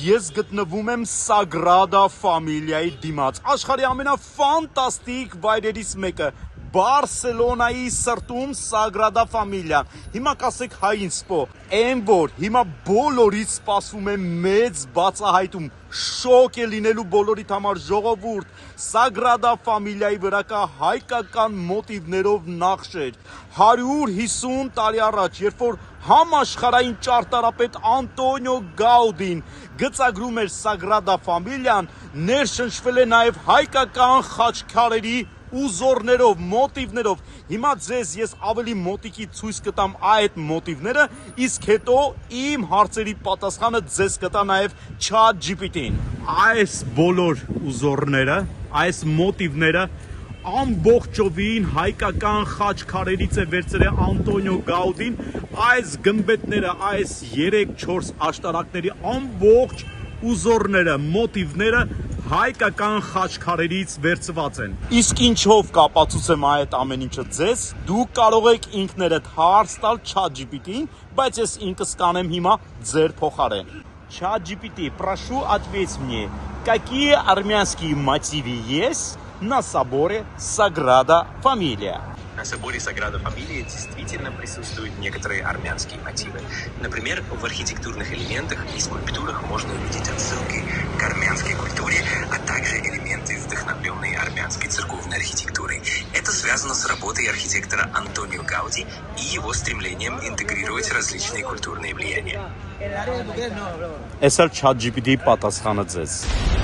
Ես գտնվում եմ Sagrada Familia-ի դիմաց, աշխարհի ամենաֆանտաստիկ վայրերից մեկը, Բարսելոնայի սրտում Sagrada Familia։ Հիմա կասեք հային սպո, այն որ հիմա բոլորից սպասվում է մեծ բացահայտում, շոկ է լինելու բոլորիդ համար ժողովուրդ, Sagrada Familia-ի վրա կա հայկական մոտիվներով նախշեր, 150 տարի առաջ, երբ որ համաշխարհային ճարտարապետ Անտոնիո Գաուդին գծագրում էր Sagrada Familia-ն, ներշնչվել է նաև հայկական խաչքարերի ուզորներով, մոտիվներով։ Հիմա ձեզ ես ավելի մոտիկի ցույց կտամ այդ մոտիվները, իսկ հետո իմ հարցերի պատասխանը ձեզ կտա նաև ChatGPT-ին։ Այս բոլոր ուզորները, այս մոտիվները ամբողջովին հայկական խաչքարերից է վերցրել Անտոնիո Գաուդին, այս գմբեթները, այս 3-4 աշտարակների ամբողջ ուզորները, մոտիվները հայկական խաչքարերից վերցված են։ Իսկ ինչով կապացուցեմ այդ ամեն ինչը ձեզ, դուք կարող եք ինքներդ հարց տալ ChatGPT-ին, բայց ես ինքս կանեմ հիմա ձեր փոխարեն։ ChatGPT, прошу ответь мне, какие армянские мотивы есть на соборе Sagrada Familia? На соборе Sagrada Familia действительно присутствуют некоторые армянские мотивы. Например, в архитектурных элементах и скульптурах можно увидеть отсылки к армянской культуре, а также элементы, вдохновленные армянской церковной архитектурой. Это связано с работой архитектора Антонио Гауди и его стремлением интегрировать различные культурные влияния. Էսալ ChatGPT-ի պատասխանը ձեզ։